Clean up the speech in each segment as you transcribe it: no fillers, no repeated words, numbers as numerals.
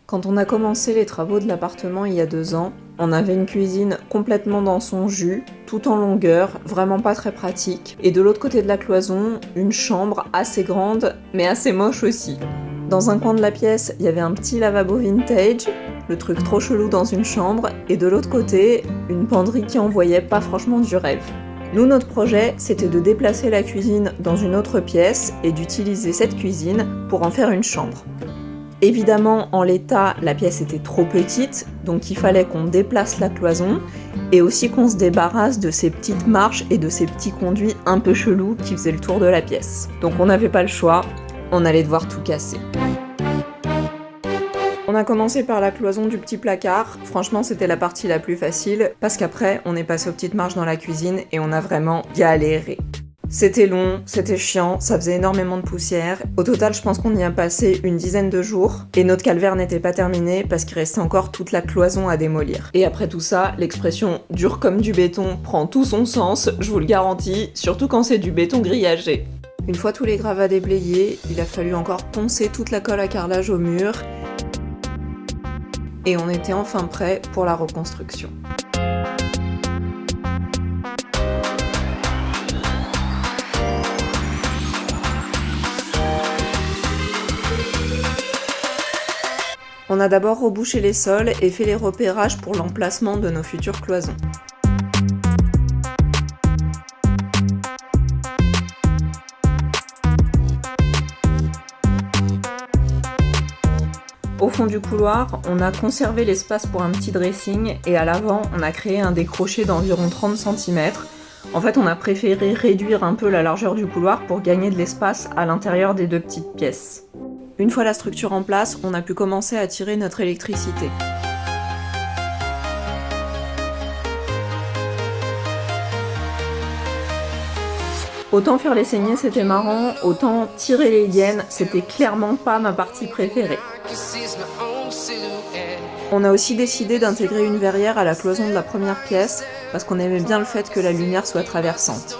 Quand on a commencé les travaux de l'appartement il y a 2 ans, on avait une cuisine complètement dans son jus, tout en longueur, vraiment pas très pratique, et de l'autre côté de la cloison, une chambre assez grande, mais assez moche aussi. Dans un coin de la pièce, il y avait un petit lavabo vintage, le truc trop chelou dans une chambre, et de l'autre côté, une penderie qui envoyait pas franchement du rêve. Nous, notre projet, c'était de déplacer la cuisine dans une autre pièce et d'utiliser cette cuisine pour en faire une chambre. Évidemment, en l'état, la pièce était trop petite, donc il fallait qu'on déplace la cloison et aussi qu'on se débarrasse de ces petites marches et de ces petits conduits un peu chelous qui faisaient le tour de la pièce. Donc on n'avait pas le choix, on allait devoir tout casser. On a commencé par la cloison du petit placard, franchement c'était la partie la plus facile, parce qu'après on est passé aux petites marches dans la cuisine et on a vraiment galéré. C'était long, c'était chiant, ça faisait énormément de poussière. Au total, je pense qu'on y a passé une dizaine de jours, et notre calvaire n'était pas terminé parce qu'il restait encore toute la cloison à démolir. Et après tout ça, l'expression « dur comme du béton » prend tout son sens, je vous le garantis, surtout quand c'est du béton grillagé. Une fois tous les gravats déblayés, il a fallu encore poncer toute la colle à carrelage au mur, et on était enfin prêt pour la reconstruction. On a d'abord rebouché les sols et fait les repérages pour l'emplacement de nos futures cloisons. Au fond du couloir, on a conservé l'espace pour un petit dressing et à l'avant, on a créé un décroché d'environ 30 cm. En fait, on a préféré réduire un peu la largeur du couloir pour gagner de l'espace à l'intérieur des deux petites pièces. Une fois la structure en place, on a pu commencer à tirer notre électricité. Autant faire les saignées c'était marrant, autant tirer les gaines c'était clairement pas ma partie préférée. On a aussi décidé d'intégrer une verrière à la cloison de la première pièce parce qu'on aimait bien le fait que la lumière soit traversante.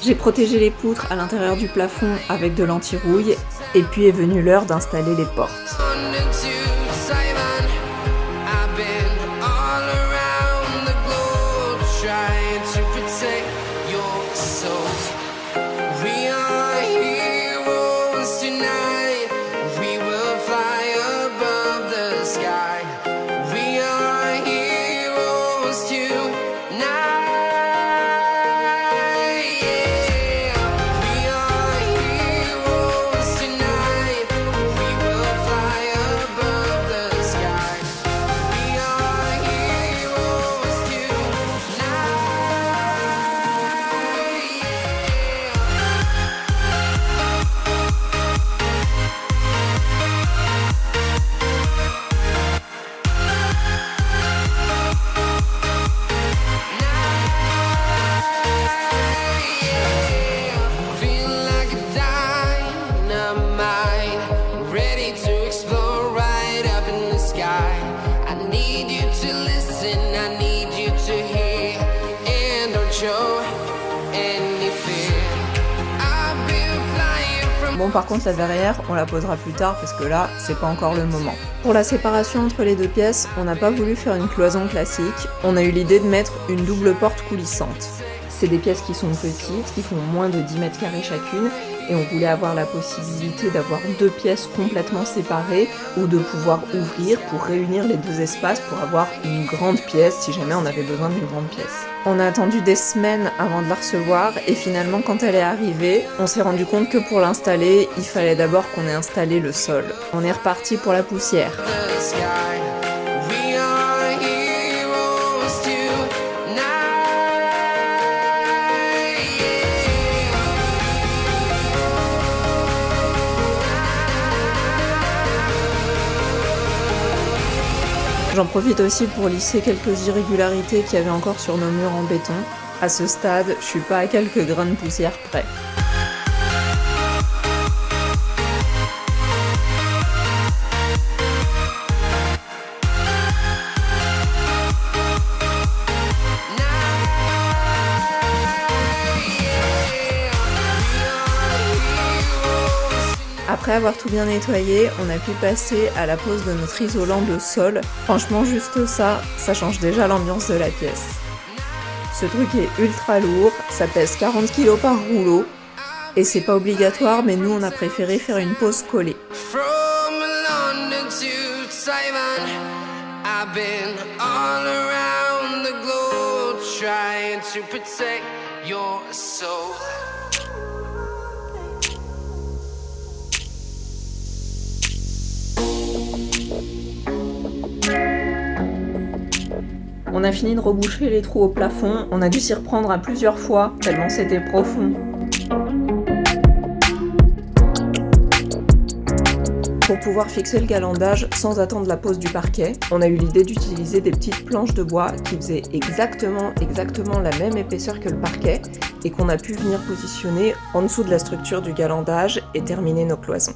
J'ai protégé les poutres à l'intérieur du plafond avec de l'anti-rouille et puis est venue l'heure d'installer les portes. Bon, par contre, la verrière, on la posera plus tard parce que là, c'est pas encore le moment. Pour la séparation entre les deux pièces, on n'a pas voulu faire une cloison classique, on a eu l'idée de mettre une double porte coulissante. C'est des pièces qui sont petites, qui font moins de 10 mètres carrés chacune, et on voulait avoir la possibilité d'avoir deux pièces complètement séparées ou de pouvoir ouvrir pour réunir les deux espaces pour avoir une grande pièce si jamais on avait besoin d'une grande pièce. On a attendu des semaines avant de la recevoir et finalement quand elle est arrivée, on s'est rendu compte que pour l'installer, il fallait d'abord qu'on ait installé le sol. On est reparti pour la poussière. J'en profite aussi pour lisser quelques irrégularités qu'il y avait encore sur nos murs en béton. À ce stade, je suis pas à quelques grains de poussière près. Après avoir tout bien nettoyé, on a pu passer à la pose de notre isolant de sol. Franchement, juste ça change déjà l'ambiance de la pièce. Ce truc est ultra lourd, ça pèse 40 kg par rouleau. Et c'est pas obligatoire, mais nous on a préféré faire une pose collée. On a fini de reboucher les trous au plafond, on a dû s'y reprendre à plusieurs fois, tellement c'était profond. Pour pouvoir fixer le galandage sans attendre la pose du parquet, on a eu l'idée d'utiliser des petites planches de bois qui faisaient exactement la même épaisseur que le parquet et qu'on a pu venir positionner en dessous de la structure du galandage et terminer nos cloisons.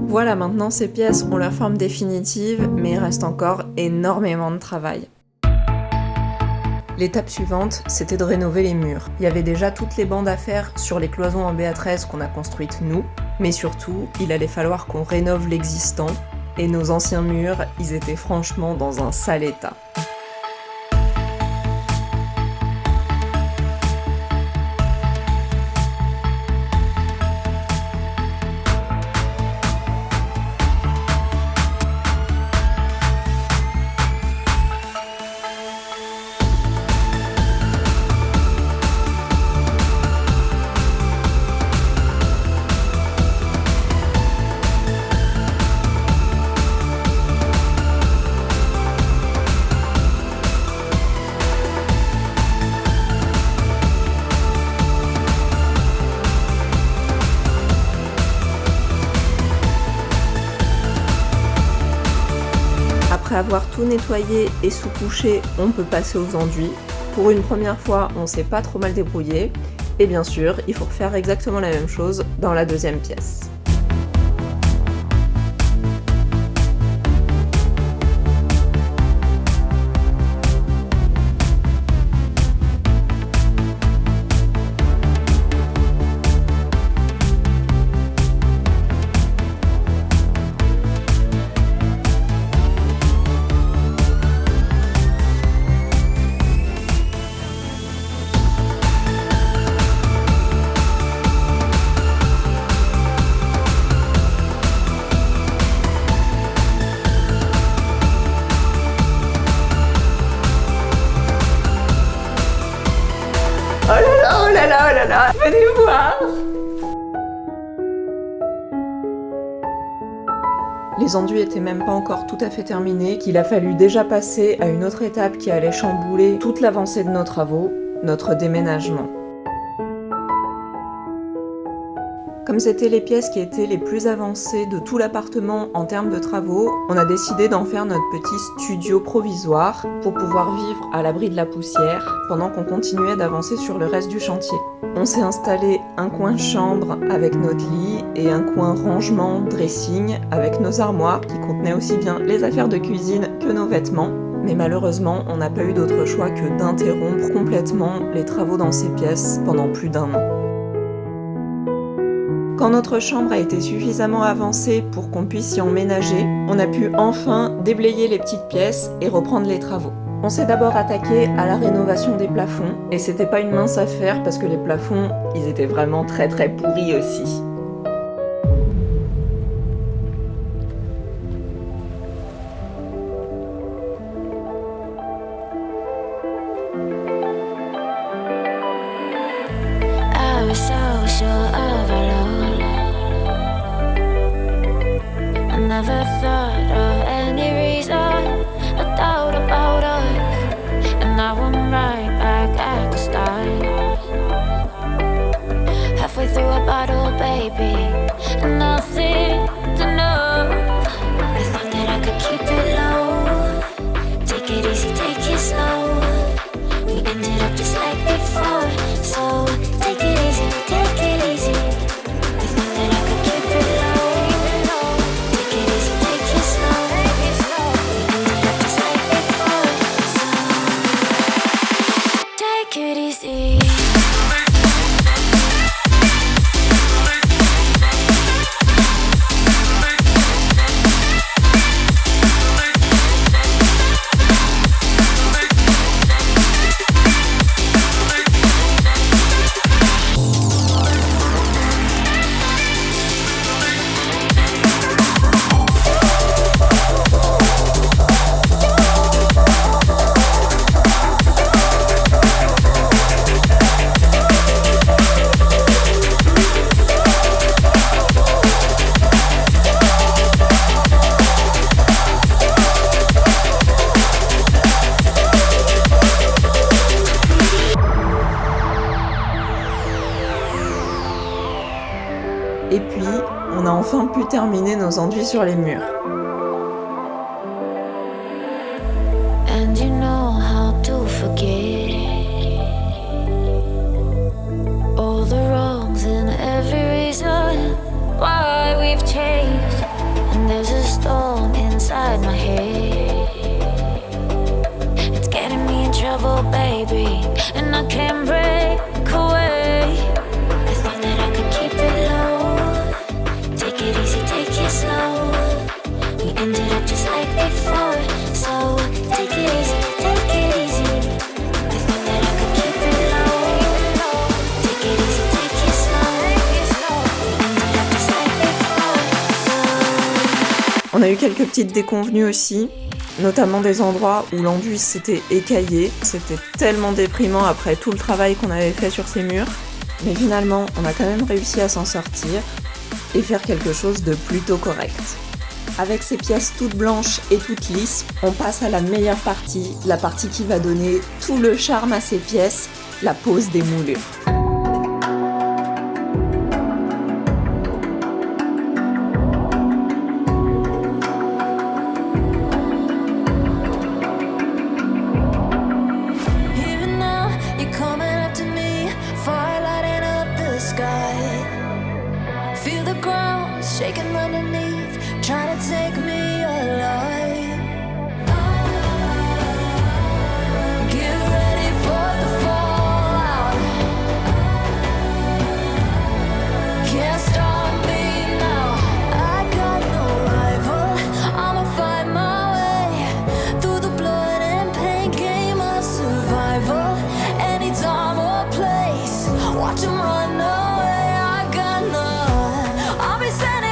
Voilà, maintenant ces pièces ont leur forme définitive, mais il reste encore énormément de travail. L'étape suivante, c'était de rénover les murs. Il y avait déjà toutes les bandes à faire sur les cloisons en BA13 qu'on a construites nous, mais surtout, il allait falloir qu'on rénove l'existant, et nos anciens murs, ils étaient franchement dans un sale état. Après avoir tout nettoyé et sous-couché, on peut passer aux enduits. Pour une première fois, on s'est pas trop mal débrouillé. Et bien sûr, il faut refaire exactement la même chose dans la deuxième pièce. Oh là là, venez voir! Les enduits étaient même pas encore tout à fait terminés, qu'il a fallu déjà passer à une autre étape qui allait chambouler toute l'avancée de nos travaux, notre déménagement. Comme c'était les pièces qui étaient les plus avancées de tout l'appartement en termes de travaux, on a décidé d'en faire notre petit studio provisoire pour pouvoir vivre à l'abri de la poussière pendant qu'on continuait d'avancer sur le reste du chantier. On s'est installé un coin chambre avec notre lit et un coin rangement dressing avec nos armoires qui contenaient aussi bien les affaires de cuisine que nos vêtements. Mais malheureusement, on n'a pas eu d'autre choix que d'interrompre complètement les travaux dans ces pièces pendant plus d'1 an. Quand notre chambre a été suffisamment avancée pour qu'on puisse y emménager, on a pu enfin déblayer les petites pièces et reprendre les travaux. On s'est d'abord attaqué à la rénovation des plafonds, et c'était pas une mince affaire parce que les plafonds, ils étaient vraiment très pourris aussi. Never thought of any reason, a doubt about us, and now I'm right back at the start. Halfway through a bottle, baby, and nothing to know. I thought that I could keep it low, take it easy, take it slow. We ended up just like before, so take it easy, take it easy. I thought that I could keep it low. Et puis, on a enfin pu terminer nos enduits sur les murs. And you know how to forget all the wrongs and every reason why we've changed. And there's a storm inside my head. It's getting me in trouble, baby, and I can't break away. I thought that I could keep it low. Take it easy, take it slow. We ended up just like before, so take it easy, take it easy. I thought that I could keep it low. Take it easy, take it slow. We ended up just like before, so. On a eu quelques petites déconvenues aussi, notamment des endroits où l'enduit s'était écaillé. C'était tellement déprimant après tout le travail qu'on avait fait sur ces murs. Mais finalement, on a quand même réussi à s'en sortir et faire quelque chose de plutôt correct. Avec ces pièces toutes blanches et toutes lisses, on passe à la meilleure partie, la partie qui va donner tout le charme à ces pièces, la pose des moulures. Shaking underneath, trying to take me alive. Get ready for the fallout. Can't stop me now. I got no rival. I'ma find my way through the blood and pain game of survival. Any time or place, watch 'em run away. I got none. I'll be standing.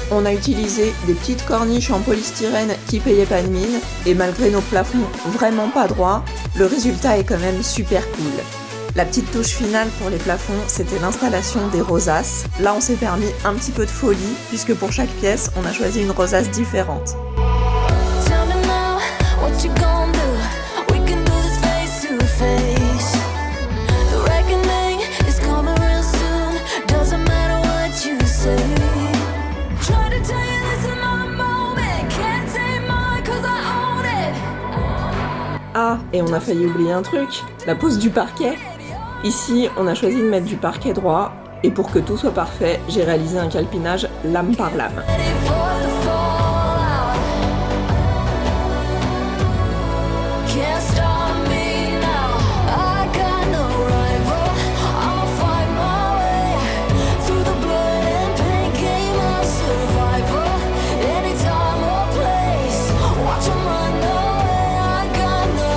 On a utilisé des petites corniches en polystyrène qui payaient pas de mine, et malgré nos plafonds vraiment pas droits, le résultat est quand même super cool. La petite touche finale pour les plafonds, c'était l'installation des rosaces. Là, on s'est permis un petit peu de folie, puisque pour chaque pièce, on a choisi une rosace différente. Tell me now, what you gonna do? We can do this face to face. The reckoning is coming real soon. Doesn't matter what you say. Try to tell you this is my moment. Can't say mine 'cause I own it. Ah, et on a failli oublier un truc, la pose du parquet. Ici, on a choisi de mettre du parquet droit, et pour que tout soit parfait, j'ai réalisé un calpinage lame par lame. Ready for the fallout. Can't stop me now. I got no rival. I'ma fight my way through the blood and pain game of survival. Anytime or place, watch 'em run away. I got no.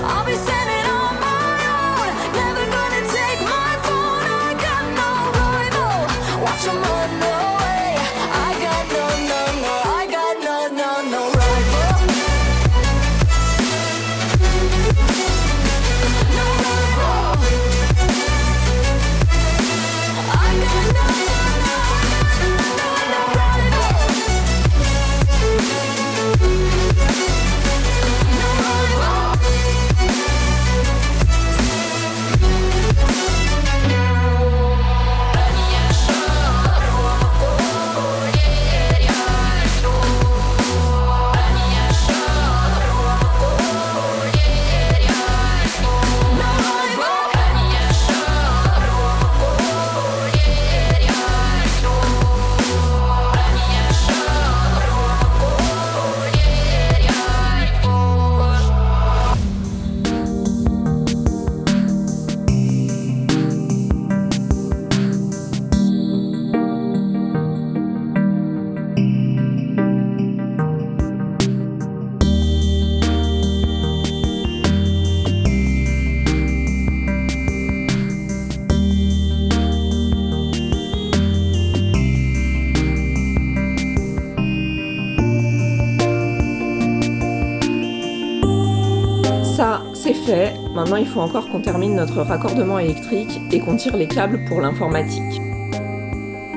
I'll be standing on my own. Never gonna take my phone. I got no rival. Watch 'em run away. I got no, I got no rival. No rival. I got no Ça, c'est fait. Maintenant, il faut encore qu'on termine notre raccordement électrique et qu'on tire les câbles pour l'informatique.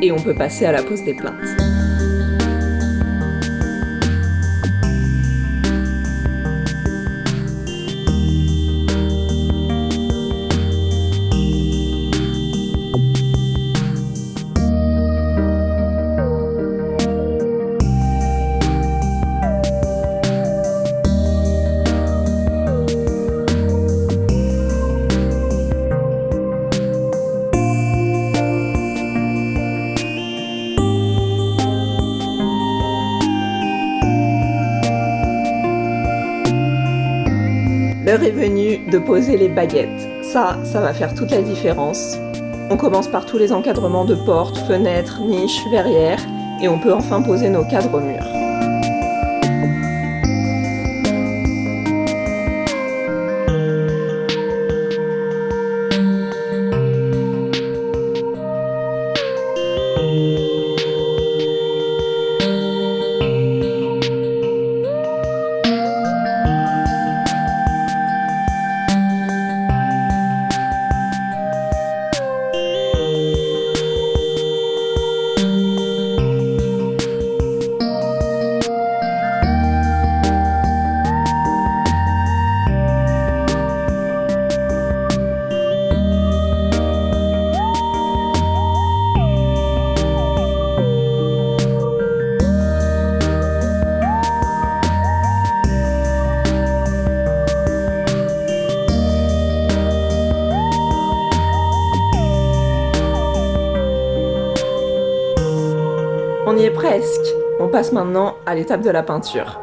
Et on peut passer à la pose des plaintes. L'heure est venue de poser les baguettes. Ça va faire toute la différence. On commence par tous les encadrements de portes, fenêtres, niches, verrières, et on peut enfin poser nos cadres murs. On y est presque. On passe maintenant à l'étape de la peinture.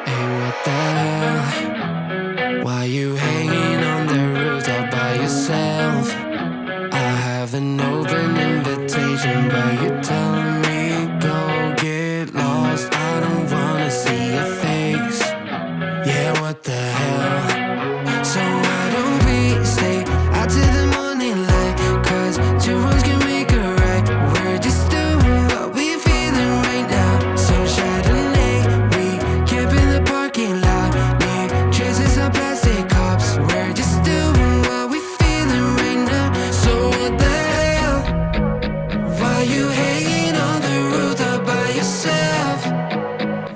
Hey, what the hell? Why you hanging on the roof all by yourself? I have an open invitation, but you're telling me go get lost. I don't wanna see your face. Yeah, what the hell? So why don't we stay out till the morning light? 'Cause two wrongs can make a right. We're just doing what we're feeling right now. So Chardonnay. hanging on the rooftop by yourself.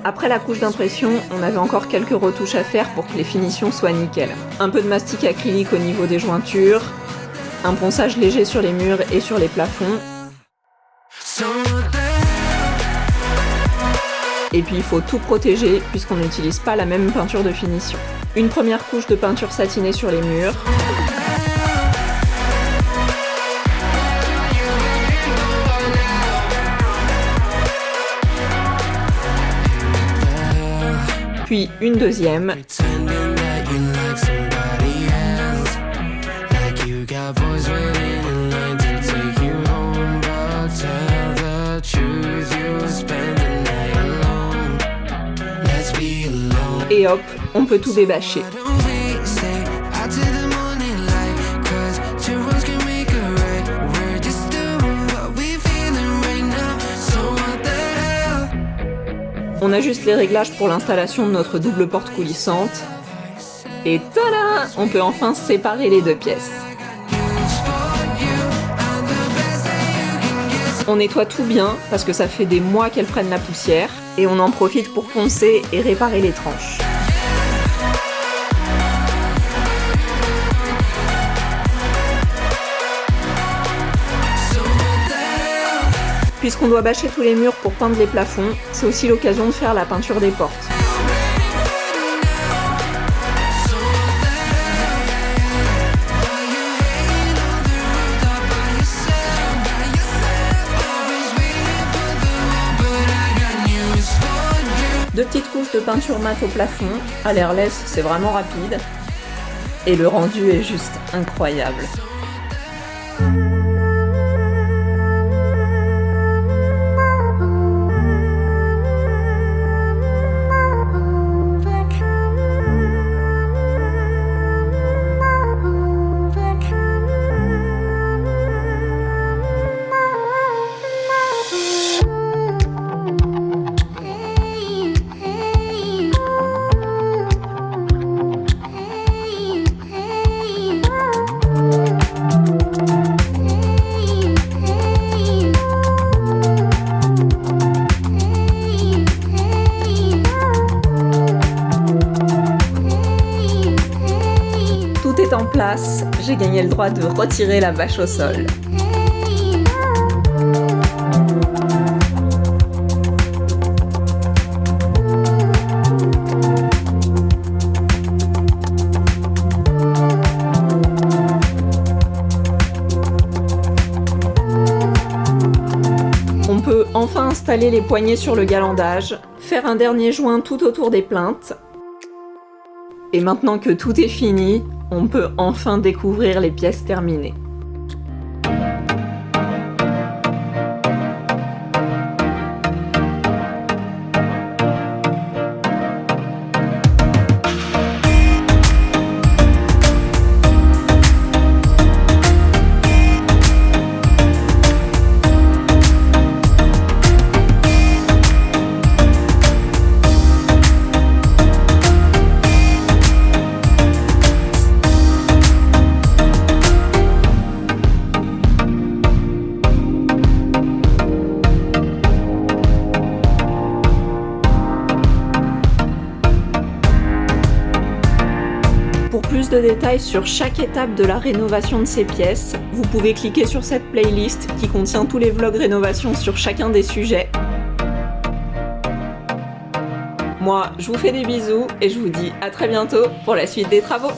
Après la couche d'impression, on avait encore quelques retouches à faire pour que les finitions soient nickel. Un peu de mastic acrylique au niveau des jointures, un ponçage léger sur les murs et sur les plafonds. Et puis il faut tout protéger puisqu'on n'utilise pas la même peinture de finition. Une première couche de peinture satinée sur les murs. Puis une deuxième. Et hop, on peut tout débâcher. On ajuste les réglages pour l'installation de notre double porte coulissante. Et tada! On peut enfin séparer les deux pièces. On nettoie tout bien, parce que ça fait des mois qu'elles prennent la poussière, et on en profite pour poncer et réparer les tranches. Puisqu'on doit bâcher tous les murs pour peindre les plafonds, c'est aussi l'occasion de faire la peinture des portes. Deux petites couches de peinture mat au plafond, à l'airless c'est vraiment rapide, et le rendu est juste incroyable. En place, j'ai gagné le droit de retirer la bâche au sol. On peut enfin installer les poignées sur le galandage, faire un dernier joint tout autour des plinthes. Et maintenant que tout est fini, on peut enfin découvrir les pièces terminées. Pour plus de détails sur chaque étape de la rénovation de ces pièces, vous pouvez cliquer sur cette playlist qui contient tous les vlogs rénovation sur chacun des sujets. Moi, je vous fais des bisous et je vous dis à très bientôt pour la suite des travaux.